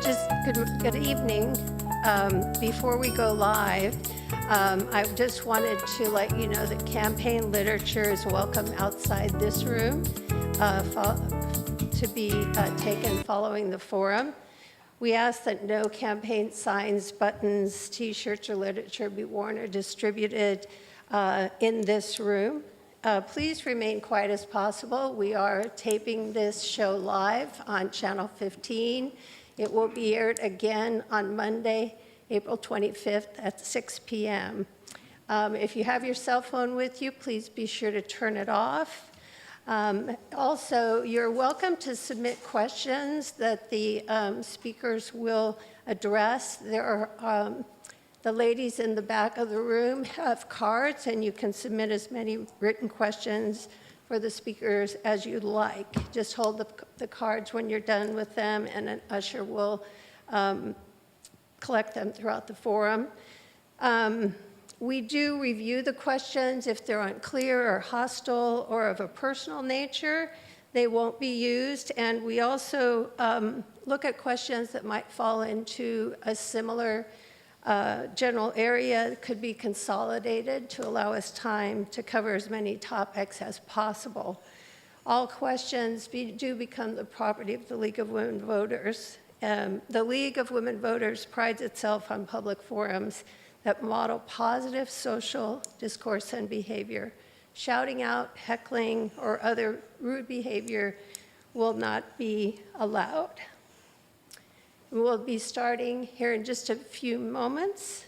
Good evening. Before we go live, I just wanted to let you know that campaign literature is welcome outside this room to be taken following the forum. We ask that no campaign signs, buttons, T-shirts, or literature be worn or distributed in this room. Please remain quiet as possible. We are taping this show live on Channel 15. It will be aired again on Monday, April 25th at 6 p.m. If you have your cell phone with you, please be sure to turn it off. Also, you're welcome to submit questions that the speakers will address. There are the ladies in the back of the room have cards, and you can submit as many written questions for the speakers as you'd like. Just hold the cards when you're done with them, and an usher will collect them throughout the forum. We do review the questions. If they're unclear or hostile or of a personal nature, they won't be used. And we also look at questions that might fall into a similar general area. It could be consolidated to allow us time to cover as many topics as possible. All questions do become the property of the League of Women Voters. The League of Women Voters prides itself on public forums that model positive social discourse and behavior. Shouting out, heckling, or other rude behavior will not be allowed. We'll be starting here in just a few moments.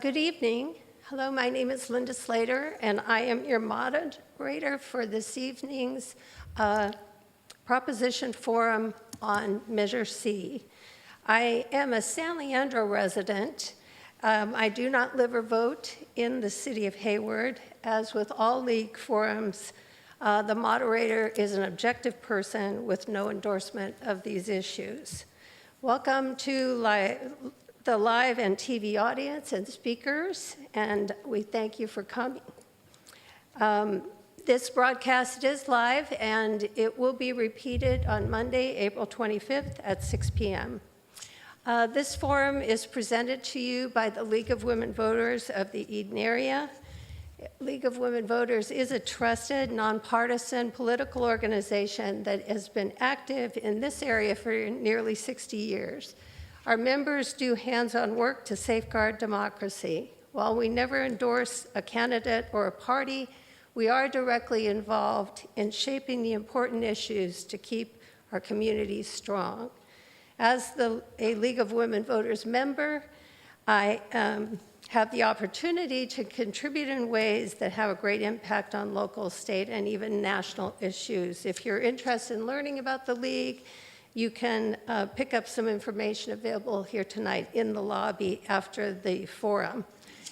Good evening. Hello, my name is Linda Slater, and I am your moderator for this evening's Proposition Forum on Measure C. I am a San Leandro resident. I do not live or vote in the city of Hayward. As with all League forums, the moderator is an objective person with no endorsement of these issues. Welcome to the live and TV audience and speakers, and we thank you for coming. This broadcast is live, and it will be repeated on Monday, April 25th at 6 p.m. This forum is presented to you by the League of Women Voters of the Eden area. League of Women Voters is a trusted, nonpartisan political organization that has been active in this area for nearly 60 years. Our members do hands-on work to safeguard democracy. While we never endorse a candidate or a party, we are directly involved in shaping the important issues to keep our communities strong. As a League of Women Voters member, I have the opportunity to contribute in ways that have a great impact on local, state, and even national issues. If you're interested in learning about the League, you can pick up some information available here tonight in the lobby after the forum.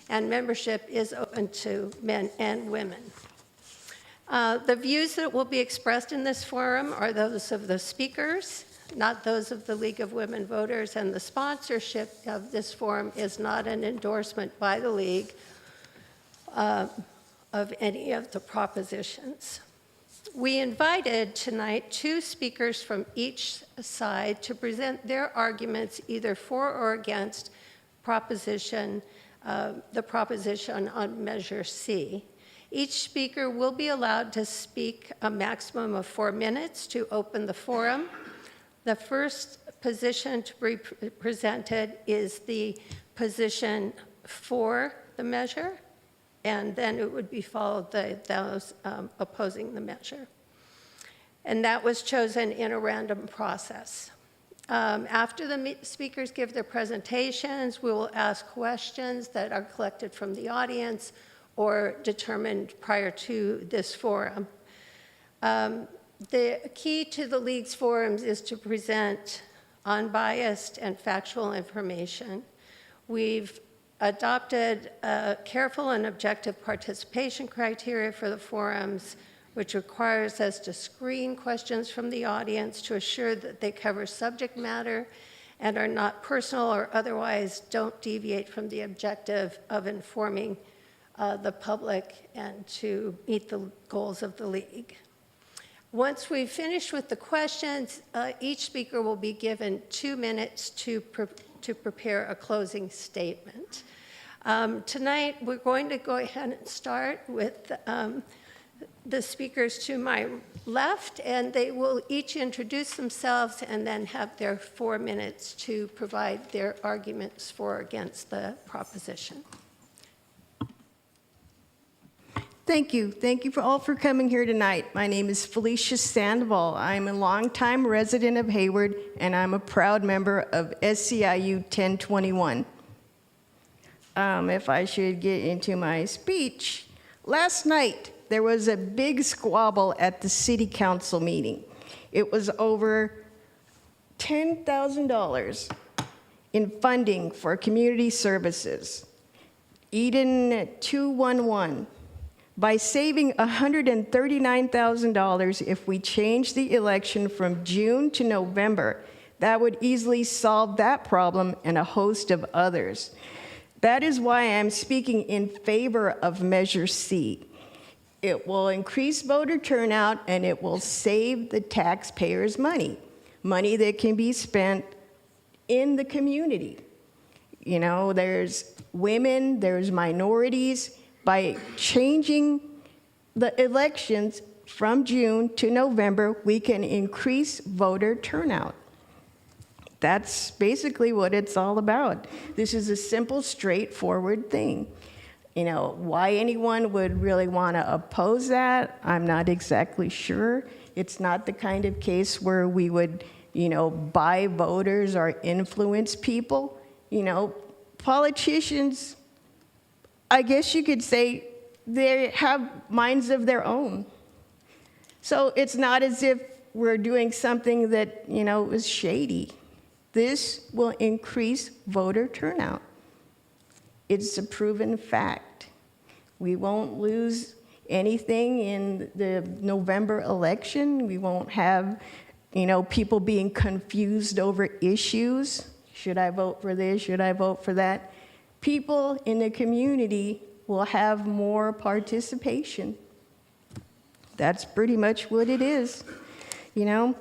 And membership is open to men and women. The views that will be expressed in this forum are those of the speakers, not those of the League of Women Voters, and the sponsorship of this forum is not an endorsement by the League of any of the propositions. We invited tonight 2 speakers from each side to present their arguments either for or against the proposition on Measure C. Each speaker will be allowed to speak a maximum of 4 minutes to open the forum. The first position to be presented is the position for the measure, and then it would be followed by those opposing the measure. and that was chosen in a random process. After the speakers give their presentations, we will ask questions that are collected from the audience or determined prior to this forum. The key to the League's forums is to present unbiased and factual information. We've adopted a careful and objective participation criteria for the forums, which requires us to screen questions from the audience to assure that they cover subject matter and are not personal or otherwise don't deviate from the objective of informing the public and to meet the goals of the League. Once we've finished with the questions, each speaker will be given 2 minutes to prepare a closing statement. Tonight, we're going to go ahead and start with the speakers to my left, and they will each introduce themselves and then have their 4 minutes to provide their arguments for or against the proposition. Thank you. Thank you all for coming here tonight. My name is Felicia Sandoval. I'm a longtime resident of Hayward, and I'm a proud member of SCIU 1021. If I should get into my speech, last night there was a big squabble at the city council meeting. It was over $10,000 in funding for community services. Eden 211. By saving $139,000 if we change the election from June to November, that would easily solve that problem and a host of others. That is why I'm speaking in favor of Measure C. It will increase voter turnout and it will save the taxpayers money that can be spent in the community. You know, there's women, there's minorities. By changing the elections from June to November, we can increase voter turnout. That's basically what it's all about. This is a simple, straightforward thing. You know, why anyone would really want to oppose that, I'm not exactly sure. It's not the kind of case where we would, you know, buy voters or influence people. You know, politicians, I guess you could say, they have minds of their own. So it's not as if we're doing something that, you know, is shady. This will increase voter turnout. It's a proven fact. We won't lose anything in the November election. We won't have, you know, people being confused over issues. Should I vote for this? Should I vote for that? People in the community will have more participation. That's pretty much what it is, you know.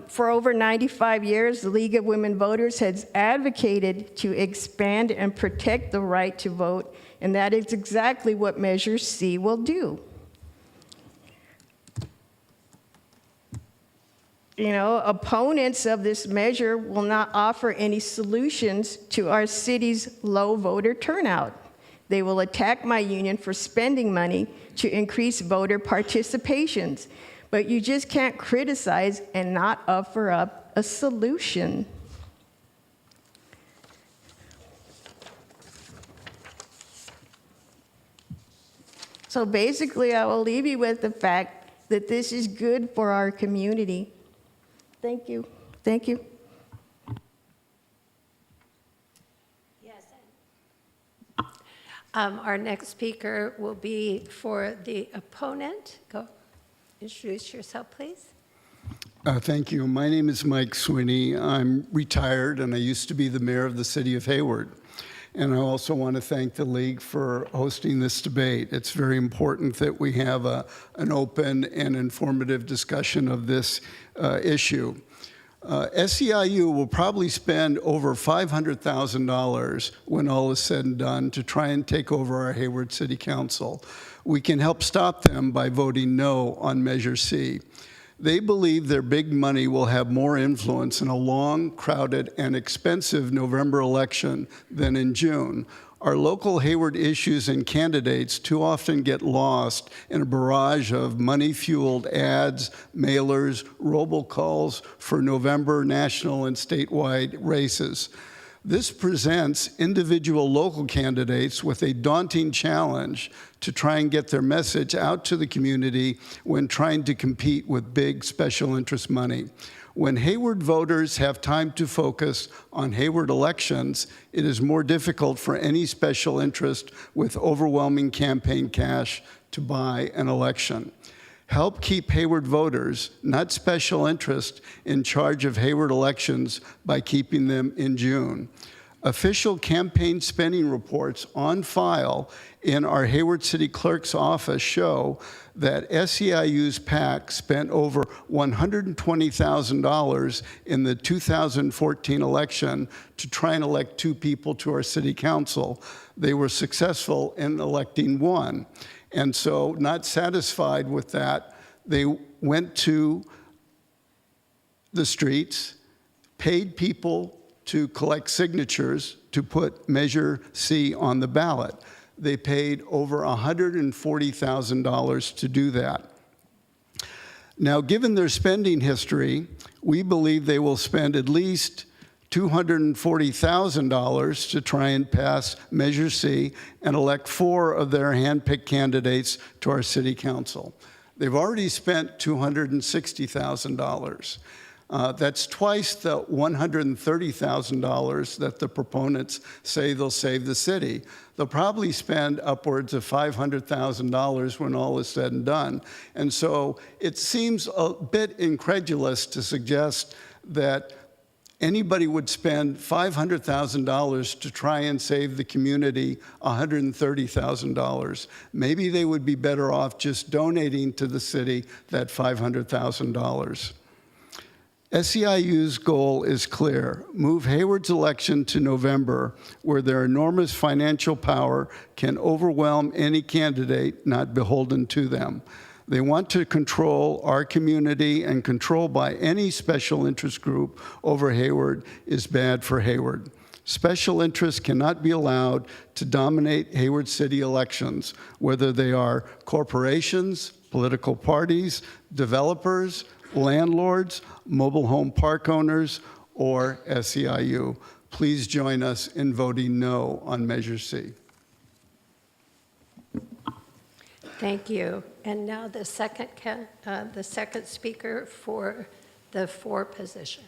For over 95 years, the League of Women Voters has advocated to expand and protect the right to vote, and that is exactly what Measure C will do. You know, opponents of this measure will not offer any solutions to our city's low voter turnout. They will attack my union for spending money to increase voter participations. But you just can't criticize and not offer up a solution. So basically, I will leave you with the fact that this is good for our community. Thank you. Thank you. Yes. Our next speaker will be for the opponent. Go introduce yourself, please. Thank you. My name is Mike Sweeney. I'm retired, and I used to be the mayor of the city of Hayward. And I also want to thank the League for hosting this debate. It's very important that we have an open and informative discussion of this issue. SEIU will probably spend over $500,000 when all is said and done to try and take over our Hayward City Council. We can help stop them by voting no on Measure C. They believe their big money will have more influence in a long, crowded, and expensive November election than in June, Our local Hayward issues and candidates too often get lost in a barrage of money-fueled ads, mailers, robocalls for November national and statewide races. This presents individual local candidates with a daunting challenge to try and get their message out to the community when trying to compete with big special interest money. When Hayward voters have time to focus on Hayward elections, it is more difficult for any special interest with overwhelming campaign cash to buy an election. Help keep Hayward voters, not special interest, in charge of Hayward elections by keeping them in June. Official campaign spending reports on file in our Hayward City Clerk's office show that SEIU's PAC spent over $120,000 in the 2014 election to try and elect 2 people to our city council. They were successful in electing 1. And so, not satisfied with that, they went to the streets, paid people to collect signatures to put Measure C on the ballot. They paid over $140,000 to do that. Now, given their spending history, we believe they will spend at least $240,000 to try and pass Measure C and elect 4 of their hand-picked candidates to our city council. They've already spent $260,000. That's twice the $130,000 that the proponents say they'll save the city. They'll probably spend upwards of $500,000 when all is said and done. And so it seems a bit incredulous to suggest that anybody would spend $500,000 to try and save the community $130,000. Maybe they would be better off just donating to the city that $500,000. SEIU's goal is clear: move Hayward's election to November, where their enormous financial power can overwhelm any candidate not beholden to them. They want to control our community, and control by any special interest group over Hayward is bad for Hayward. Special interests cannot be allowed to dominate Hayward City elections, whether they are corporations, political parties, developers, landlords, mobile home park owners, or SEIU. Please join us in voting no on Measure C. Thank you. And now the second speaker for the 4 position.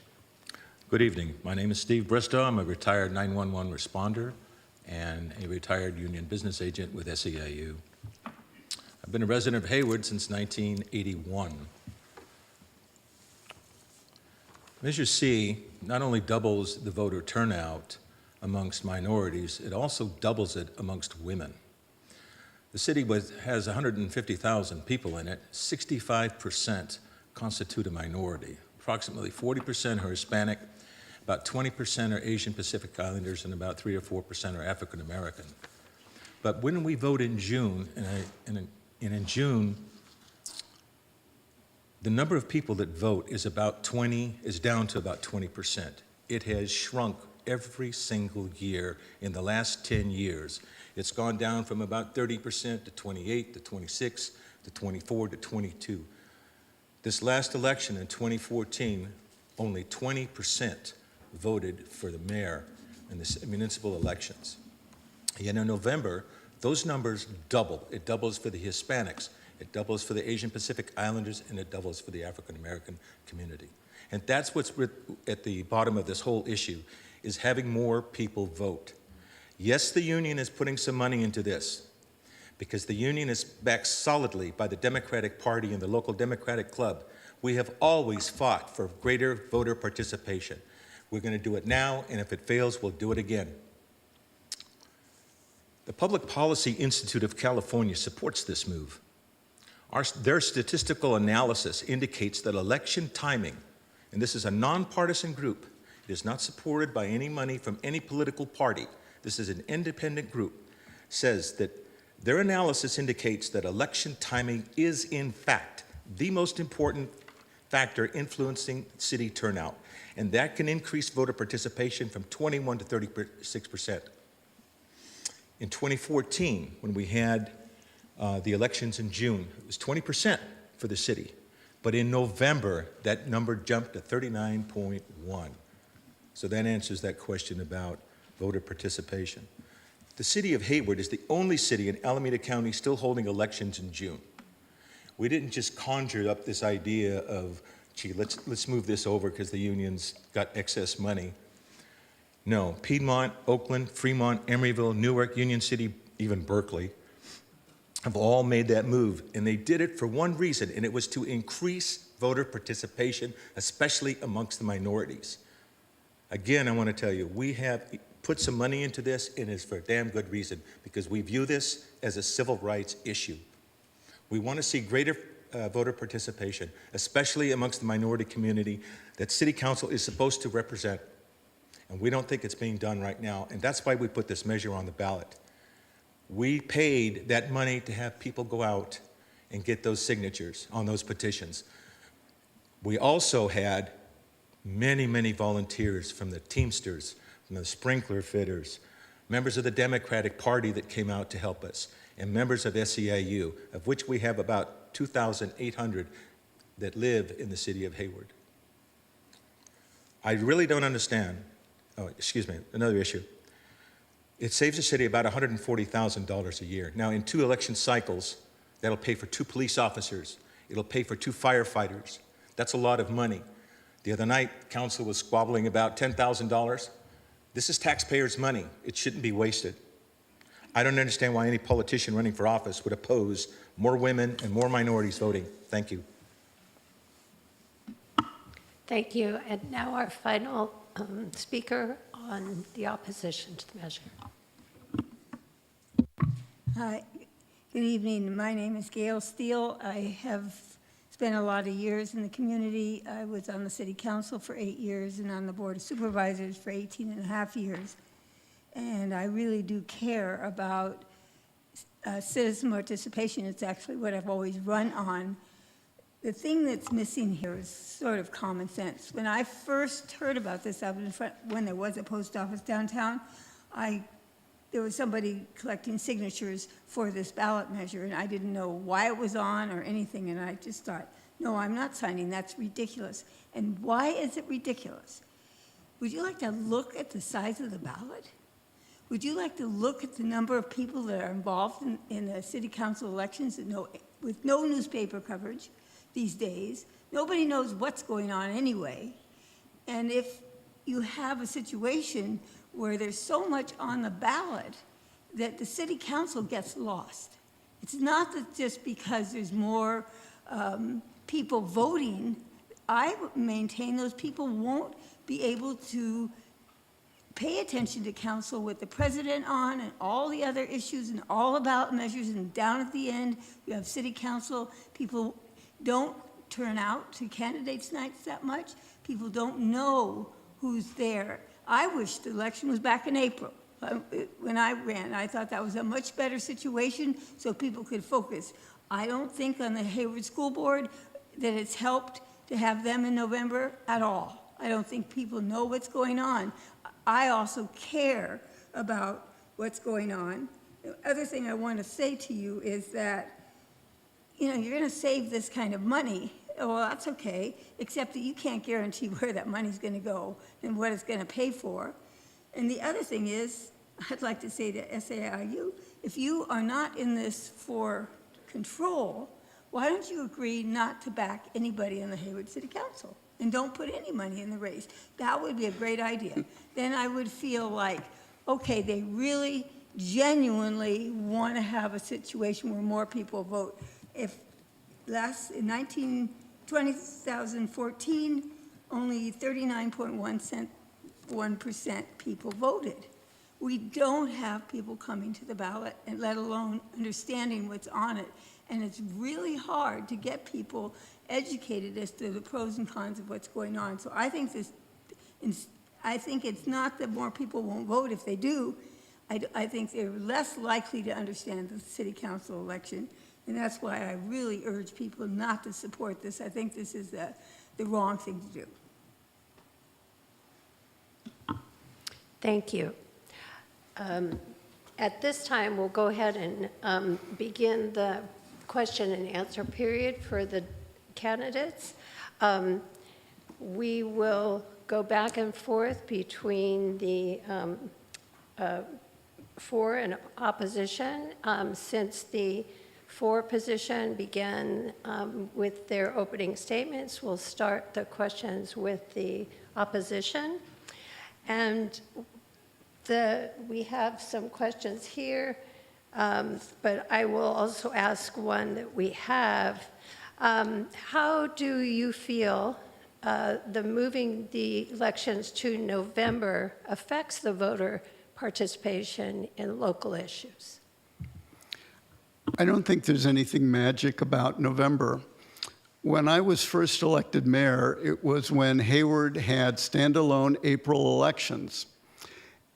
Good evening. My name is Steve Bristow. I'm a retired 911 responder and a retired union business agent with SEIU. I've been a resident of Hayward since 1981. Measure C not only doubles the voter turnout amongst minorities, it also doubles it amongst women. The city has 150,000 people in it. 65% constitute a minority. Approximately 40% are Hispanic, about 20% are Asian Pacific Islanders, and about 3 or 4% are African American. But when we vote in June, and in June, the number of people that vote is down to about 20%. It has shrunk every single year in the last 10 years. It's gone down from about 30% to 28 to 26 to 24 to 22. This last election in 2014, only 20% voted for the mayor in the municipal elections. Yet in November, those numbers double. It doubles for the Hispanics, it doubles for the Asian Pacific Islanders, and it doubles for the African American community. And that's what's at the bottom of this whole issue, is having more people vote. Yes, the union is putting some money into this, because the union is backed solidly by the Democratic Party and the local Democratic Club. We have always fought for greater voter participation. We're going to do it now, and if it fails, we'll do it again. The Public Policy Institute of California supports this move. Their statistical analysis indicates that election timing, and this is a nonpartisan group, it is not supported by any money from any political party, this is an independent group, says that their analysis indicates that election timing is in fact the most important factor influencing city turnout, and that can increase voter participation from 21 to 36%. In 2014, when we had the elections in June, it was 20% for the city. But in November, that number jumped to 39.1. So that answers that question about voter participation. The city of Hayward is the only city in Alameda County still holding elections in June. We didn't just conjure up this idea of, gee, let's move this over because the union's got excess money. No, Piedmont, Oakland, Fremont, Emeryville, Newark, Union City, even Berkeley, have all made that move, and they did it for one reason, and it was to increase voter participation, especially amongst the minorities. Again, I want to tell you, we have put some money into this, and it's for a damn good reason, because we view this as a civil rights issue. We want to see greater voter participation, especially amongst the minority community that City Council is supposed to represent, and we don't think it's being done right now, and that's why we put this measure on the ballot. We paid that money to have people go out and get those signatures on those petitions. We also had many, many volunteers from the Teamsters, from the sprinkler fitters, members of the Democratic Party that came out to help us, and members of SEIU, of which we have about 2,800 that live in the city of Hayward. I really don't understand, another issue. It saves the city about $140,000 a year. Now, in 2 election cycles, that'll pay for 2 police officers. It'll pay for 2 firefighters. That's a lot of money. The other night, council was squabbling about $10,000. This is taxpayers' money. It shouldn't be wasted. I don't understand why any politician running for office would oppose more women and more minorities voting. Thank you. Thank you. And now our final speaker on the opposition to the measure. Hi, good evening. My name is Gail Steele. I have spent a lot of years in the community. I was on the city council for 8 years and on the board of supervisors for 18 and a half years. And I really do care about citizen participation. It's actually what I've always run on. The thing that's missing here is sort of common sense. When I first heard about this, when there was a post office downtown, there was somebody collecting signatures for this ballot measure, and I didn't know why it was on or anything, and I just thought, no, I'm not signing, that's ridiculous. And why is it ridiculous? Would you like to look at the size of the ballot? Would you like to look at the number of people that are involved in the city council elections with no newspaper coverage these days? Nobody knows what's going on anyway. And if you have a situation where there's so much on the ballot that the city council gets lost. It's not that just because there's more people voting, I maintain those people won't be able to pay attention to council with the president on and all the other issues and all about measures, and down at the end, you have city council. People don't turn out to candidates nights that much. People don't know who's there. I wish the election was back in April. When I ran, I thought that was a much better situation so people could focus. I don't think on the Hayward School Board that it's helped to have them in November at all. I don't think people know what's going on. I also care about what's going on. The other thing I want to say to you is that, you're going to save this kind of money. Well, that's okay, except that you can't guarantee where that money's going to go and what it's going to pay for. And the other thing is, I'd like to say to SAIU, if you are not in this for control, why don't you agree not to back anybody in the Hayward City Council? And don't put any money in the race. That would be a great idea. Then I would feel like, okay, they really genuinely want to have a situation where more people vote. If in 2014, only 39.1% people voted. We don't have people coming to the ballot, and let alone understanding what's on it. And it's really hard to get people educated as to the pros and cons of what's going on. So I think it's not that more people won't vote if they do. I think they're less likely to understand the city council election. And that's why I really urge people not to support this. I think this is the wrong thing to do. Thank you. At this time, we'll go ahead and begin the question and answer period for the candidates. We will go back and forth between the for and opposition. Since the for position began with their opening statements, we'll start the questions with the opposition. And we have some questions here, but I will also ask one that we have. How do you feel the moving the elections to November affects the voter participation in local issues? I don't think there's anything magic about November. When I was first elected mayor, it was when Hayward had standalone April elections.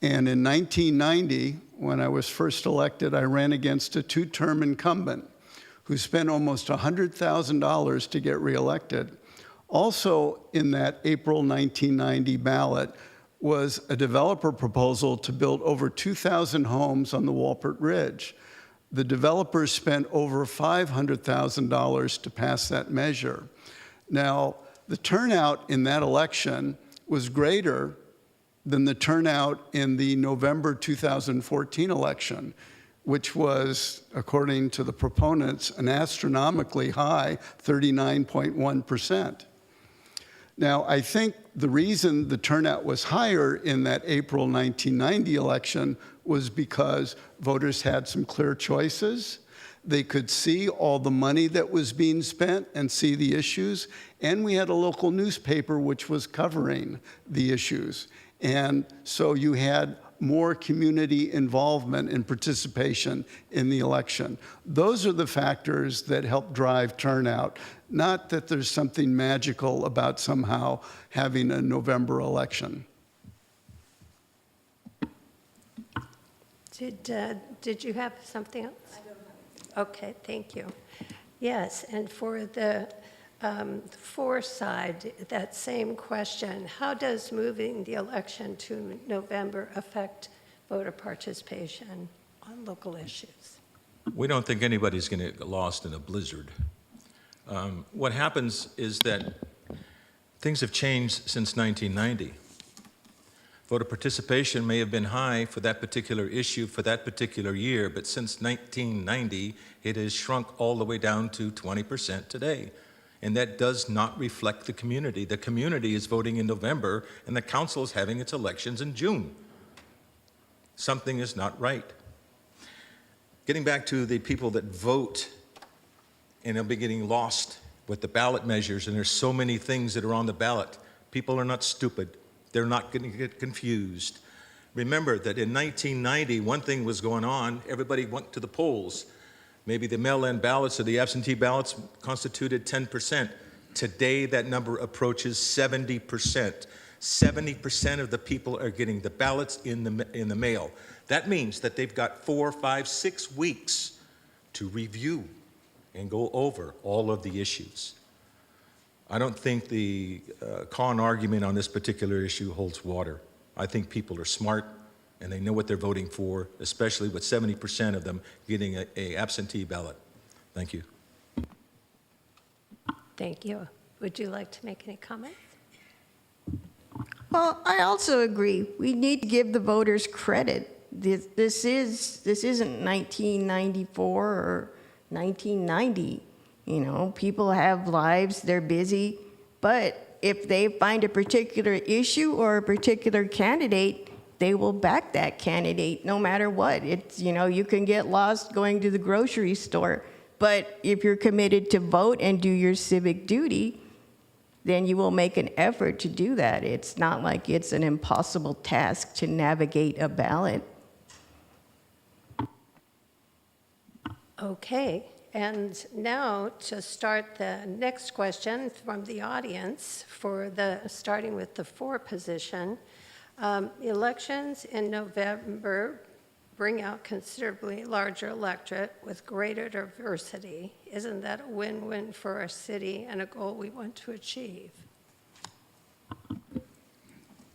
And in 1990, when I was first elected, I ran against a two-term incumbent who spent almost $100,000 to get reelected. Also in that April 1990 ballot was a developer proposal to build over 2,000 homes on the Walpert Ridge. The developers spent over $500,000 to pass that measure. Now, the turnout in that election was greater than the turnout in the November 2014 election, which was, according to the proponents, an astronomically high 39.1%. Now, I think the reason the turnout was higher in that April 1990 election was because voters had some clear choices. They could see all the money that was being spent and see the issues. And we had a local newspaper which was covering the issues. And so you had more community involvement and participation in the election. Those are the factors that help drive turnout, not that there's something magical about somehow having a November election. Did you have something else? I don't have. Okay, thank you. Yes, and for the for side, that same question, how does moving the election to November affect voter participation on local issues? We don't think anybody's going to get lost in a blizzard. What happens is that things have changed since 1990. Voter participation may have been high for that particular issue for that particular year, but since 1990, it has shrunk all the way down to 20% today. And that does not reflect the community. The community is voting in November, and the council is having its elections in June. Something is not right. Getting back to the people that vote, and they'll be getting lost with the ballot measures, and there's so many things that are on the ballot. People are not stupid. They're not going to get confused. Remember that in 1990, one thing was going on. Everybody went to the polls. Maybe the mail-in ballots or the absentee ballots constituted 10%. Today, that number approaches 70%. 70% of the people are getting the ballots in the mail. That means that they've got 4, 5, 6 weeks to review and go over all of the issues. I don't think the con argument on this particular issue holds water. I think people are smart and they know what they're voting for, especially with 70% of them getting a absentee ballot. Thank you. Thank you. Would you like to make any comments? Well, I also agree. We need to give the voters credit. This isn't 1994 or 1990. You know, people have lives, they're busy, but if they find a particular issue or a particular candidate, they will back that candidate no matter what. It's, you know, you can get lost going to the grocery store, but if you're committed to vote and do your civic duty, then you will make an effort to do that. It's not like it's an impossible task to navigate a ballot. Okay. And now to start the next question from the audience starting with the for position. Elections in November bring out considerably larger electorate with greater diversity. Isn't that a win-win for our city and a goal we want to achieve?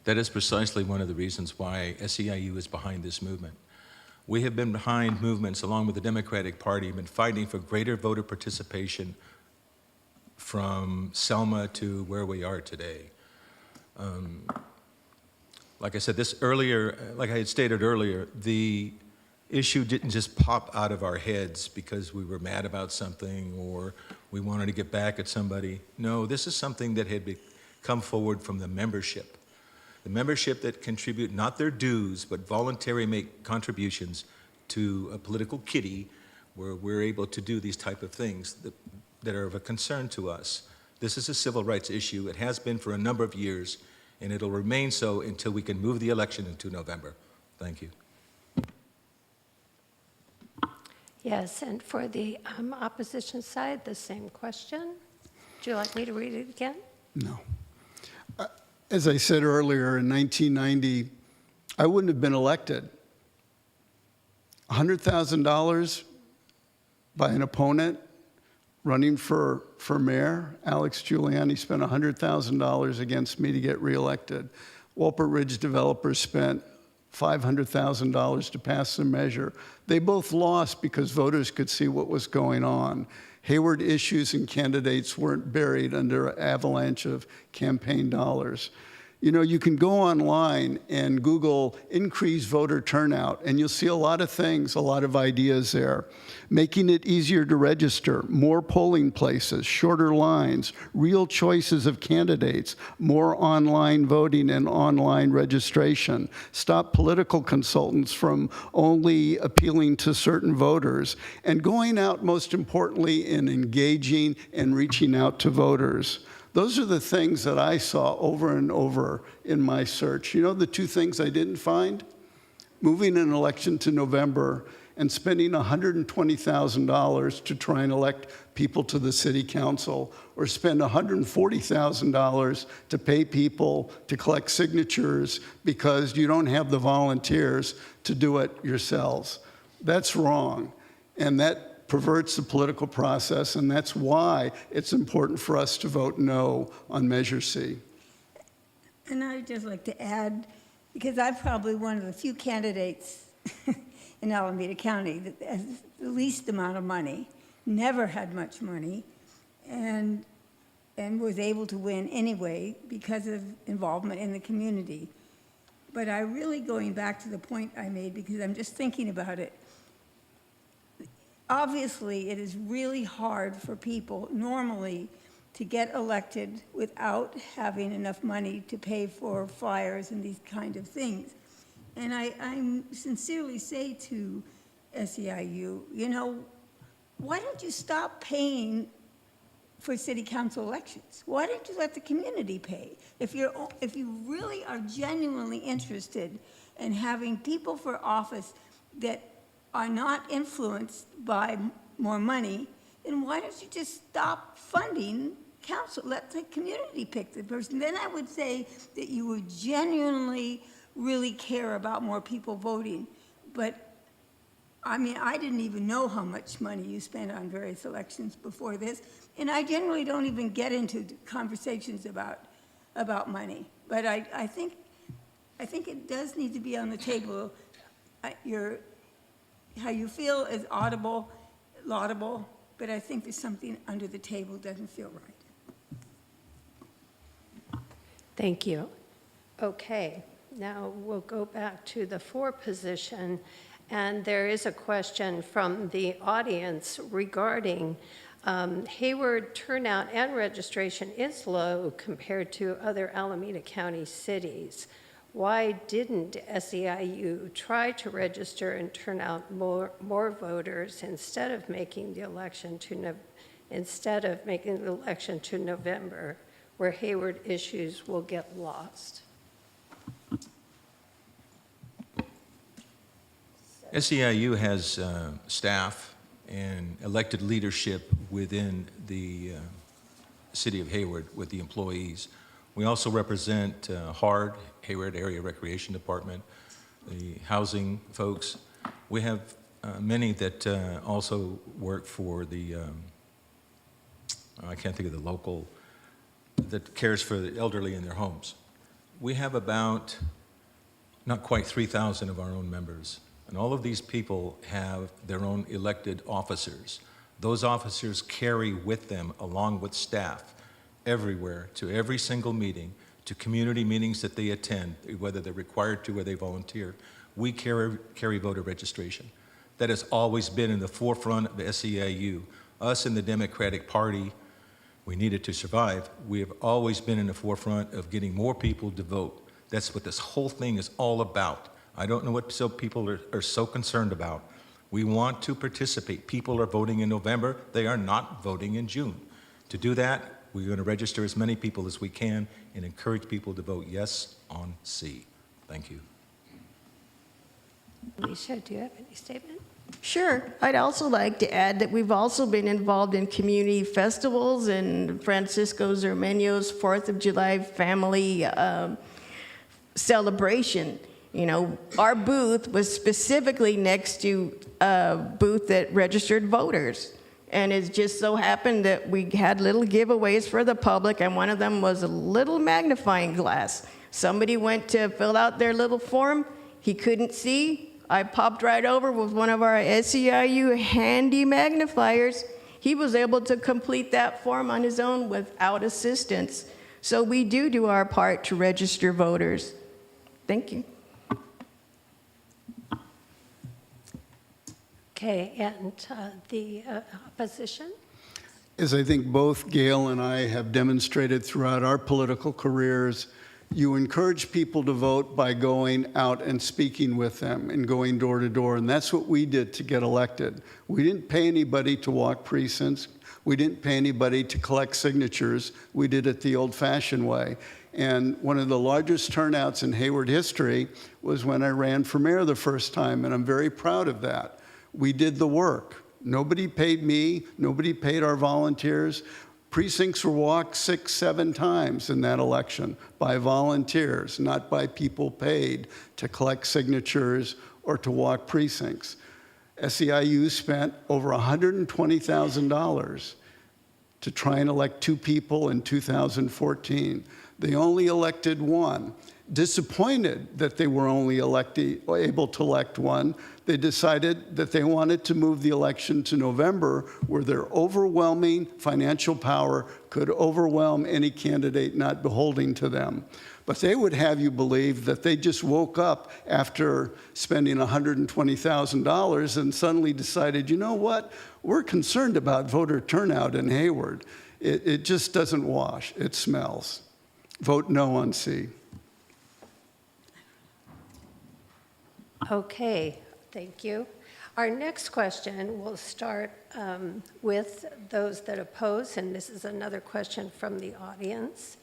That is precisely one of the reasons why SEIU is behind this movement. We have been behind movements, along with the Democratic Party, been fighting for greater voter participation from Selma to where we are today. Like I said like I had stated earlier, the issue didn't just pop out of our heads because we were mad about something or we wanted to get back at somebody. No, this is something that had come forward from the membership. The membership that contribute not their dues, but voluntarily make contributions to a political kitty where we're able to do these type of things that are of a concern to us. This is a civil rights issue. It has been for a number of years, and it'll remain so until we can move the election into November. Thank you. Yes, and for the opposition side, the same question. Would you like me to read it again? No. As I said earlier, in 1990, I wouldn't have been elected. $100,000 by an opponent running for mayor. Alex Giuliani spent $100,000 against me to get reelected. Walport Ridge developers spent $500,000 to pass the measure. They both lost because voters could see what was going on. Hayward issues and candidates weren't buried under an avalanche of campaign dollars. You know, you can go online and Google increased voter turnout, and you'll see a lot of things, a lot of ideas there. Making it easier to register, more polling places, shorter lines, real choices of candidates, more online voting and online registration. Stop political consultants from only appealing to certain voters, and going out, most importantly, and engaging and reaching out to voters. Those are the things that I saw over and over in my search. You know the two things I didn't find? Moving an election to November and spending $120,000 to try and elect people to the city council, or spend $140,000 to pay people to collect signatures because you don't have the volunteers to do it yourselves. That's wrong, and that perverts the political process, and that's why it's important for us to vote no on Measure C. And I'd just like to add, because I'm probably one of the few candidates in Alameda County that has the least amount of money, never had much money, and was able to win anyway because of involvement in the community. But I really, going back to the point I made, because I'm just thinking about it, obviously, it is really hard for people normally to get elected without having enough money to pay for flyers and these kind of things. And I sincerely say to SEIU, you know, why don't you stop paying for city council elections? Why don't you let the community pay? If you really are genuinely interested in having people for office that are not influenced by more money, then why don't you just stop funding council? Let the community pick the person. Then I would say that you would genuinely really care about more people voting. But I mean, I didn't even know how much money you spent on various elections before this, and I generally don't even get into conversations about money. But I think it does need to be on the table. How you feel is laudable, but I think there's something under the table that doesn't feel right. Thank you. Okay, now we'll go back to the for position, and there is a question from the audience regarding Hayward turnout and registration is low compared to other Alameda County cities. Why didn't SEIU try to register and turn out more voters instead of making the election to November, where Hayward issues will get lost? SEIU has staff and elected leadership within the city of Hayward with the employees. We also represent HARD, Hayward Area Recreation Department, the housing folks. We have many that also work for the, I can't think of the local, that cares for the elderly in their homes. We have about not quite 3,000 of our own members And all of these people have their own elected officers. Those officers carry with them, along with staff, everywhere, to every single meeting, to community meetings that they attend, whether they're required to or they volunteer. We carry voter registration. That has always been in the forefront of SEIU. Us in the Democratic Party, we needed to survive. We have always been in the forefront of getting more people to vote. That's what this whole thing is all about. I don't know what people are so concerned about. We want to participate. People are voting in November. They are not voting in June. To do that, we're going to register as many people as we can and encourage people to vote yes on C. Thank you. Alicia, do you have any statement? Sure. I'd also like to add that we've also been involved in community festivals and Francisco Zermeño's 4th of July family celebration. You know, our booth was specifically next to a booth that registered voters. And it just so happened that we had little giveaways for the public, and one of them was a little magnifying glass. Somebody went to fill out their little form. He couldn't see. I popped right over with one of our SEIU handy magnifiers. He was able to complete that form on his own without assistance. So we do our part to register voters. Thank you. Okay, and the opposition? As I think both Gail and I have demonstrated throughout our political careers, you encourage people to vote by going out and speaking with them and going door to door, and that's what we did to get elected. We didn't pay anybody to walk precincts. We didn't pay anybody to collect signatures. We did it the old-fashioned way. And one of the largest turnouts in Hayward history was when I ran for mayor the first time, and I'm very proud of that. We did the work. Nobody paid me. Nobody paid our volunteers. Precincts were walked 6, 7 times in that election by volunteers, not by people paid to collect signatures or to walk precincts. SEIU spent over $120,000 to try and elect 2 people in 2014. They only elected 1. Disappointed that they were only able to elect 1, they decided that they wanted to move the election to November, where their overwhelming financial power could overwhelm any candidate not beholding to them. But they would have you believe that they just woke up after spending $120,000 and suddenly decided, you know what, we're concerned about voter turnout in Hayward. It just doesn't wash, it smells. Vote no on C. Okay, thank you. Our next question will start with those that oppose, and this is another question from the audience.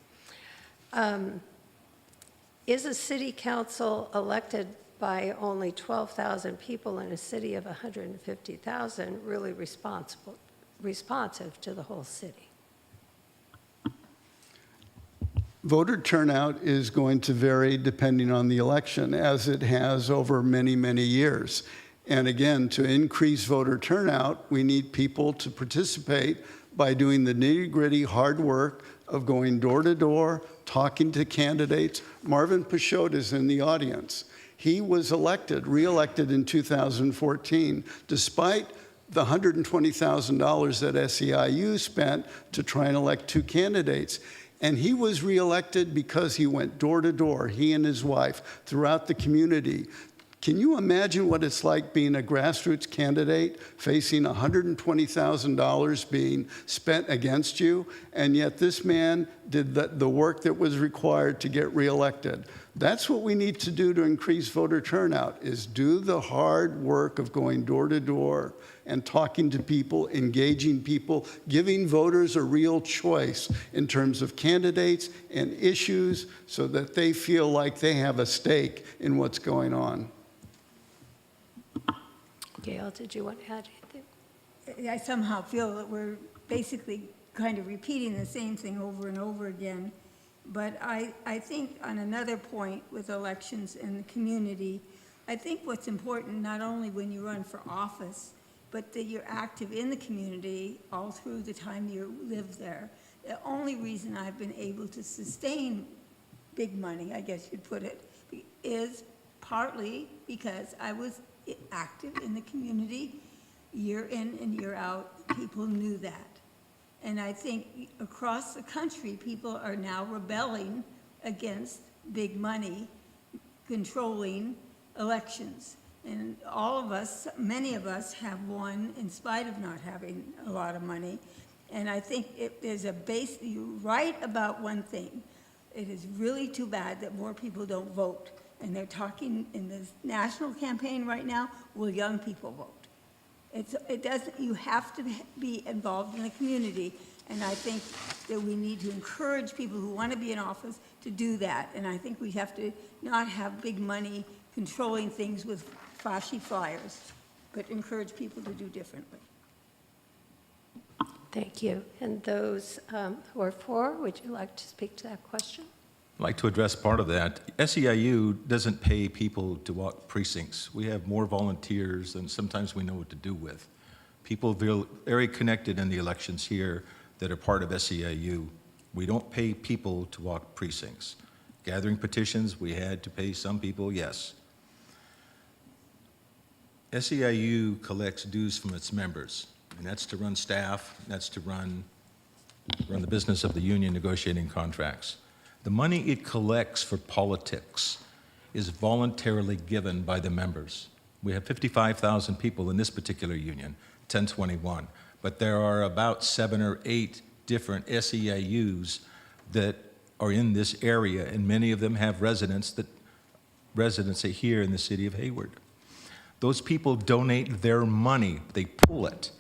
Is a city council elected by only 12,000 people in a city of 150,000 really responsive to the whole city? Voter turnout is going to vary depending on the election, as it has over many, many years. And again, to increase voter turnout, we need people to participate by doing the nitty-gritty hard work of going door to door, talking to candidates. Marvin Peixoto is in the audience. He was re-elected in 2014, despite the $120,000 that SEIU spent to try and elect 2 candidates. And he was reelected because he went door to door, he and his wife, throughout the community. Can you imagine what it's like being a grassroots candidate, facing $120,000 being spent against you, and yet this man did the work that was required to get reelected? That's what we need to do to increase voter turnout, is do the hard work of going door to door and talking to people, engaging people, giving voters a real choice in terms of candidates and issues so that they feel like they have a stake in what's going on. Gail, did you want to add anything? I somehow feel that we're basically kind of repeating the same thing over and over again. But I think on another point with elections in the community, I think what's important, not only when you run for office, but that you're active in the community all through the time you live there. The only reason I've been able to sustain big money, I guess you'd put it, is partly because I was active in the community, year in and year out. People knew that. And I think across the country, people are now rebelling against big money controlling elections. And all of us, many of us have won in spite of not having a lot of money. And I think there's a base, you're right about one thing. It is really too bad that more people don't vote. And they're talking in this national campaign right now, will young people vote? It doesn't, you have to be involved in the community. And I think that we need to encourage people who want to be in office to do that. And I think we have to not have big money controlling things with flashy flyers, but encourage people to do differently. Thank you. And those who are for, would you like to speak to that question? I'd like to address part of that. SEIU doesn't pay people to walk precincts. We have more volunteers than sometimes we know what to do with. People feel very connected in the elections here that are part of SEIU. We don't pay people to walk precincts. Gathering petitions, we had to pay some people, yes. SEIU collects dues from its members, and that's to run staff, and that's to run the business of the union negotiating contracts. The money it collects for politics is voluntarily given by the members. We have 55,000 people in this particular union, 1021, but there are about 7 or 8 different SEIUs that are in this area, and many of them have residency here in the city of Hayward. Those people donate their money, they pool it.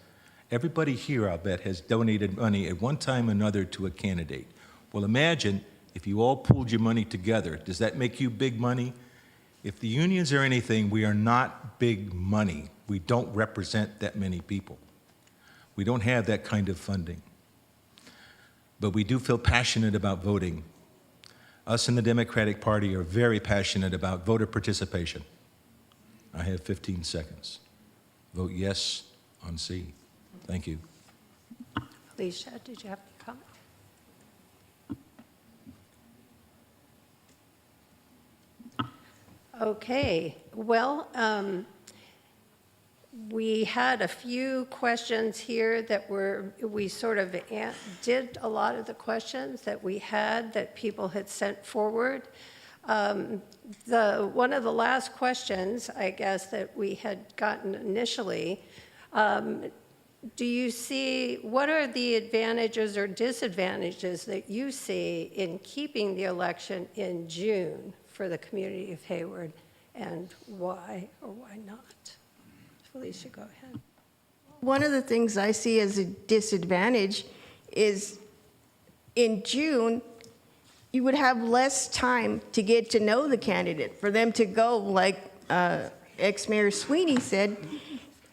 Everybody here, I'll bet, has donated money at one time or another to a candidate. Well, imagine if you all pooled your money together. Does that make you big money? If the unions are anything, we are not big money. We don't represent that many people. We don't have that kind of funding. But we do feel passionate about voting. Us in the Democratic Party are very passionate about voter participation. I have 15 seconds. Vote yes on C. Thank you. Alicia, did you have a comment? Okay, well, we had a few questions here that we sort of did a lot of the questions that we had that people had sent forward. One of the last questions, I guess, that we had gotten initially, do you see, what are the advantages or disadvantages that you see in keeping the election in June for the community of Hayward, and why or why not? Felicia, go ahead. One of the things I see as a disadvantage is in June, you would have less time to get to know the candidate, for them to go, like ex-Mayor Sweeney said,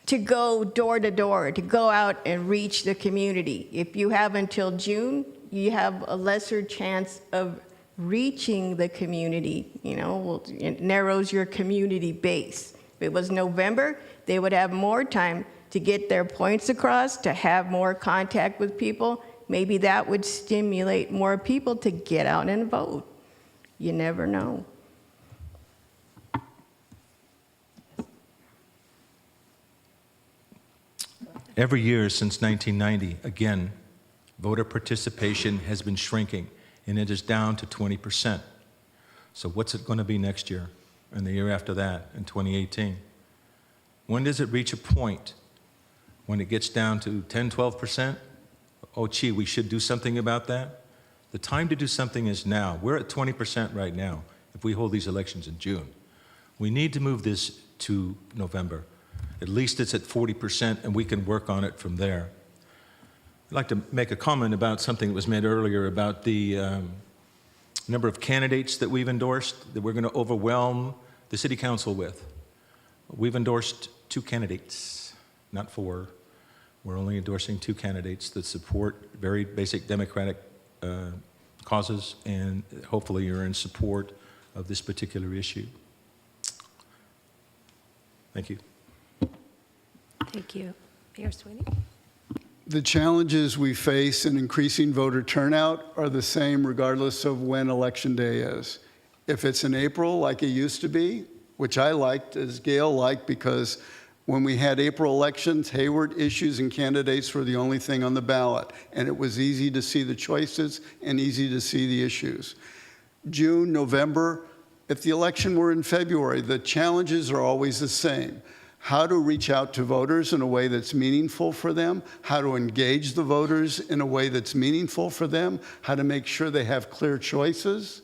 to go door to door, to go out and reach the community. If you have until June, you have a lesser chance of reaching the community, it narrows your community base. If it was November, they would have more time to get their points across, to have more contact with people. Maybe that would stimulate more people to get out and vote. You never know. Every year since 1990, again, voter participation has been shrinking, and it is down to 20%. So what's it going to be next year and the year after that, in 2018? When does it reach a point when it gets down to 10, 12%? Oh, gee, we should do something about that? The time to do something is now. We're at 20% right now if we hold these elections in June. We need to move this to November. At least it's at 40%, and we can work on it from there. I'd like to make a comment about something that was made earlier about the number of candidates that we've endorsed that we're going to overwhelm the City Council with. We've endorsed 2 candidates, not 4. We're only endorsing 2 candidates that support very basic democratic causes, and hopefully you're in support of this particular issue. Thank you. Thank you. Mayor Sweeney? The challenges we face in increasing voter turnout are the same regardless of when Election Day is. If it's in April, like it used to be, which I liked, as Gail liked, because when we had April elections, Hayward issues and candidates were the only thing on the ballot, and it was easy to see the choices and easy to see the issues. June, November, if the election were in February, the challenges are always the same. How to reach out to voters in a way that's meaningful for them, how to engage the voters in a way that's meaningful for them, how to make sure they have clear choices,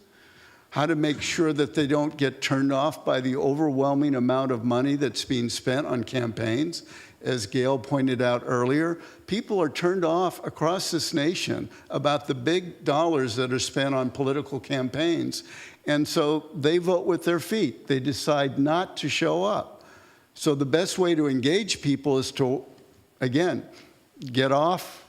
how to make sure that they don't get turned off by the overwhelming amount of money that's being spent on campaigns. As Gail pointed out earlier, people are turned off across this nation about the big dollars that are spent on political campaigns. And so they vote with their feet. They decide not to show up. So the best way to engage people is to, again, get off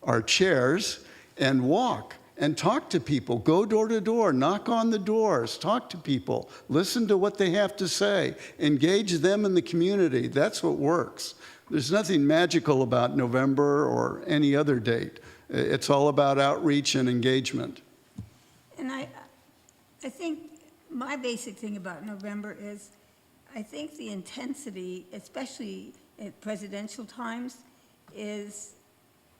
our chairs and walk and talk to people. Go door to door, knock on the doors, talk to people, listen to what they have to say, engage them in the community. That's what works. There's nothing magical about November or any other date. It's all about outreach and engagement. And I think my basic thing about November is, I think the intensity, especially at presidential times, is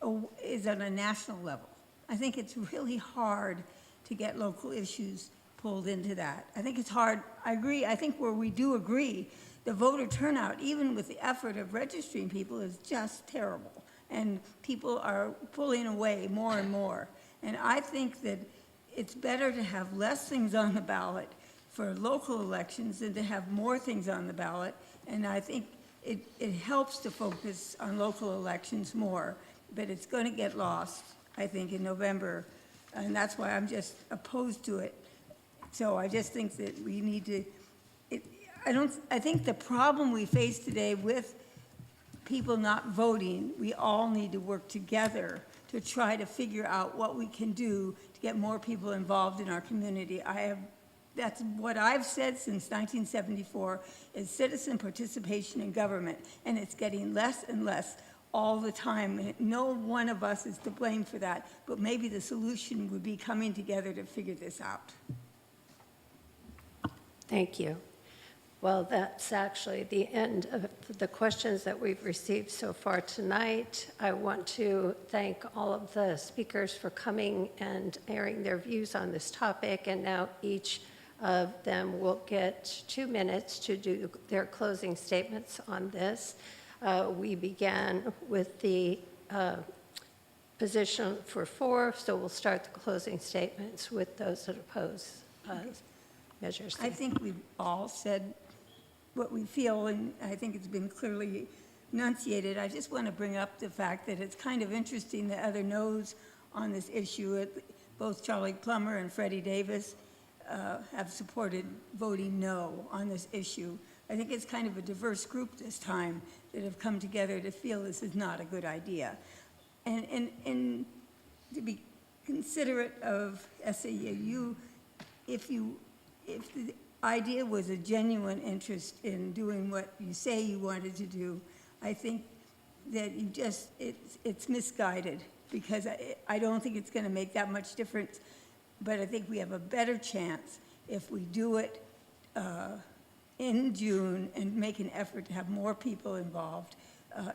on a national level. I think it's really hard to get local issues pulled into that. I think it's hard. I agree. I think where we do agree, the voter turnout, even with the effort of registering people, is just terrible. And people are pulling away more and more. And I think that it's better to have less things on the ballot for local elections than to have more things on the ballot. And I think it helps to focus on local elections more, but it's going to get lost, I think, in November, and that's why I'm just opposed to it. So I just think that we need to, I think the problem we face today with people not voting, we all need to work together to try to figure out what we can do to get more people involved in our community. That's what I've said since 1974, is citizen participation in government, and it's getting less and less all the time. No one of us is to blame for that, but maybe the solution would be coming together to figure this out. Thank you. Well, that's actually the end of the questions that we've received so far tonight. I want to thank all of the speakers for coming and airing their views on this topic, and now each of them will get 2 minutes to do their closing statements on this. We began with the position for 4, so we'll start the closing statements with those that oppose measures. I think we've all said what we feel, and I think it's been clearly enunciated. I just want to bring up the fact that it's kind of interesting that other no's on this issue, both Charlie Plummer and Freddie Davis, have supported voting no on this issue. I think it's kind of a diverse group this time that have come together to feel this is not a good idea. And to be considerate of SAU, if the idea was a genuine interest in doing what you say you wanted to do, I think that it's misguided, because I don't think it's going to make that much difference. But I think we have a better chance if we do it in June and make an effort to have more people involved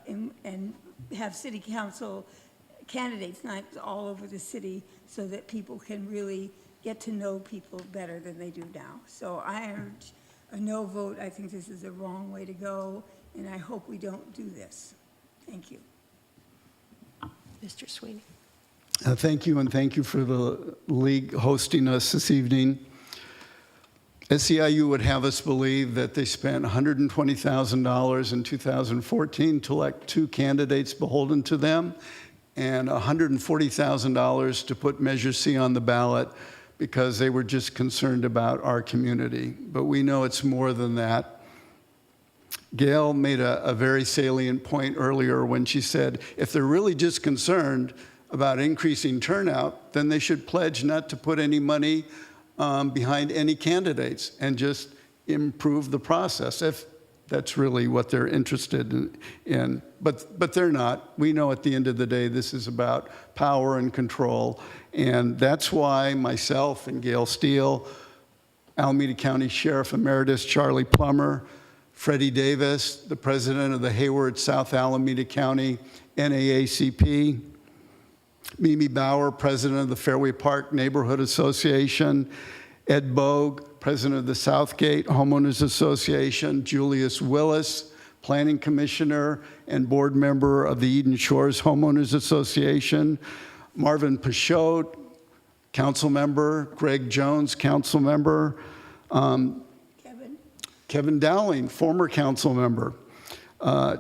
and have city council candidates nights all over the city, so that people can really get to know people better than they do now. So I urge a no vote. I think this is the wrong way to go, and I hope we don't do this. Thank you. Mr. Sweeney. Thank you, and thank you for the league hosting us this evening. SEIU would have us believe that they spent $120,000 in 2014 to elect 2 candidates beholden to them, and $140,000 to put Measure C on the ballot because they were just concerned about our community. But we know it's more than that. Gail made a very salient point earlier when she said, if they're really just concerned about increasing turnout, then they should pledge not to put any money behind any candidates and just improve the process, if that's really what they're interested in. But they're not. We know at the end of the day this is about power and control, and that's why myself and Gail Steele Alameda County Sheriff Emeritus Charlie Plummer, Freddie Davis, the president of the Hayward South Alameda County NAACP, Mimi Bauer, president of the Fairway Park Neighborhood Association, Ed Bogue, president of the Southgate Homeowners Association, Julius Willis, planning commissioner and board member of the Eden Shores Homeowners Association, Marvin Peixote, council member, Greg Jones, council member, Kevin Dowling, former council member,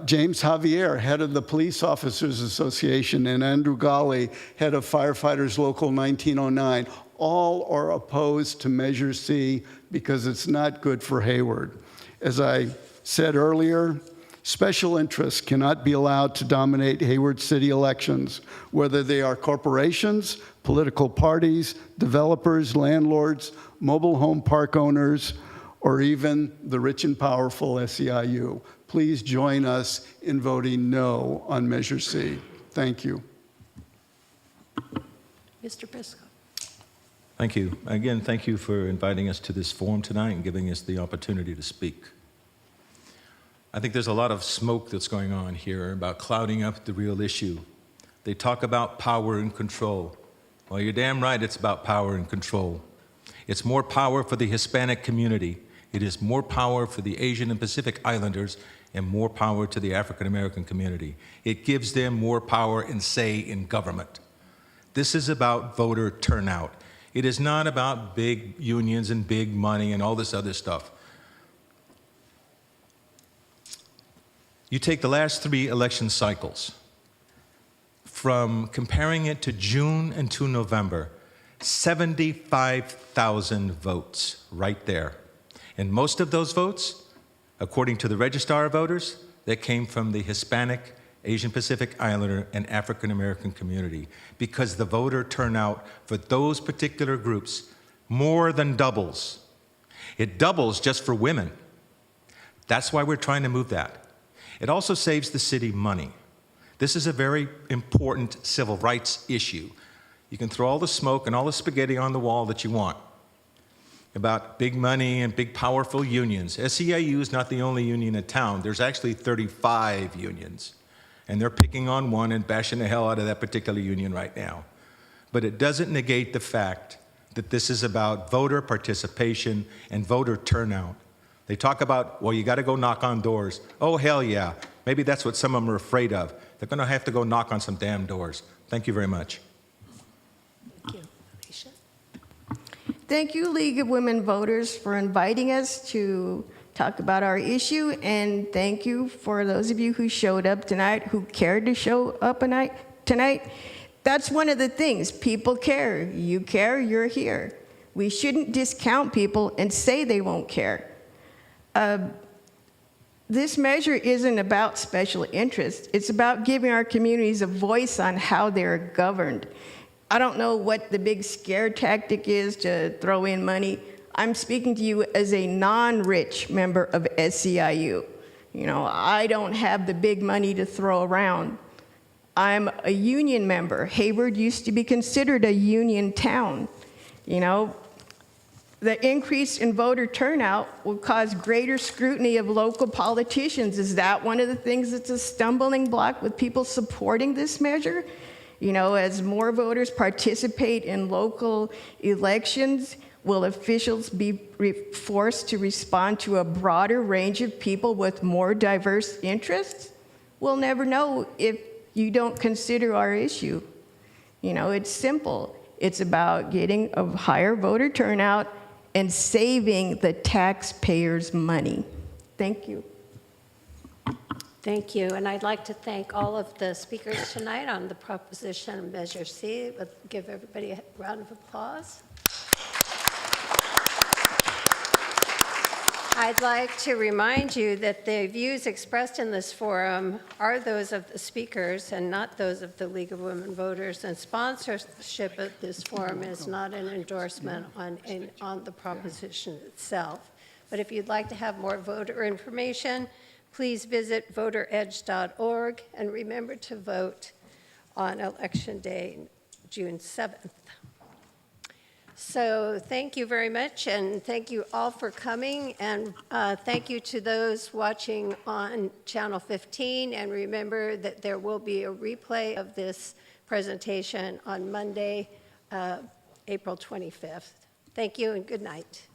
James Javier, head of the Police Officers Association, and Andrew Gali, head of Firefighters Local 1909. All are opposed to Measure C because it's not good for Hayward. As I said earlier, special interests cannot be allowed to dominate Hayward city elections, whether they are corporations, political parties, developers, landlords, mobile home park owners, or even the rich and powerful SEIU. Please join us in voting no on Measure C. Thank you. Mr. Briscoe. Thank you. Again, thank you for inviting us to this forum tonight and giving us the opportunity to speak. I think there's a lot of smoke that's going on here about clouding up the real issue. They talk about power and control. Well, you're damn right it's about power and control. It's more power for the Hispanic community. It is more power for the Asian and Pacific Islanders and more power to the African American community. It gives them more power and say in government. This is about voter turnout. It is not about big unions and big money and all this other stuff. You take the last 3 election cycles, from comparing it to June and to November, 75,000 votes right there. And most of those votes, according to the Registrar of Voters, that came from the Hispanic, Asian Pacific Islander, and African American community, because the voter turnout for those particular groups more than doubles. It doubles just for women. That's why we're trying to move that. It also saves the city money. This is a very important civil rights issue. You can throw all the smoke and all the spaghetti on the wall that you want about big money and big powerful unions. SEIU is not the only union in town. There's actually 35 unions, and they're picking on one and bashing the hell out of that particular union right now. But it doesn't negate the fact that this is about voter participation and voter turnout. They talk about, well, you got to go knock on doors. Oh, hell yeah. Maybe that's what some of them are afraid of. They're going to have to go knock on some damn doors. Thank you very much. Thank you. Alicia? Thank you, League of Women Voters, for inviting us to talk about our issue, and thank you for those of you who showed up tonight, who cared to show up tonight. That's one of the things. People care. You care, you're here. We shouldn't discount people and say they won't care. This measure isn't about special interests. It's about giving our communities a voice on how they're governed. I don't know what the big scare tactic is to throw in money. I'm speaking to you as a non-rich member of SEIU. You know, I don't have the big money to throw around. I'm a union member. Hayward used to be considered a union town. You know, the increase in voter turnout will cause greater scrutiny of local politicians. Is that one of the things that's a stumbling block with people supporting this measure? You know, as more voters participate in local elections, will officials be forced to respond to a broader range of people with more diverse interests? We'll never know if you don't consider our issue. You know, it's simple. It's about getting a higher voter turnout and saving the taxpayers' money. Thank you. Thank you, and I'd like to thank all of the speakers tonight on the proposition of Measure C. Give everybody a round of applause. I'd like to remind you that the views expressed in this forum are those of the speakers and not those of the League of Women Voters, and sponsorship of this forum is not an endorsement on the proposition itself. But if you'd like to have more voter information, please visit voteredge.org, and remember to vote on Election Day, June 7th. So thank you very much, and thank you all for coming, and thank you to those watching on Channel 15, and remember that there will be a replay of this presentation on Monday, April 25th. Thank you and good night.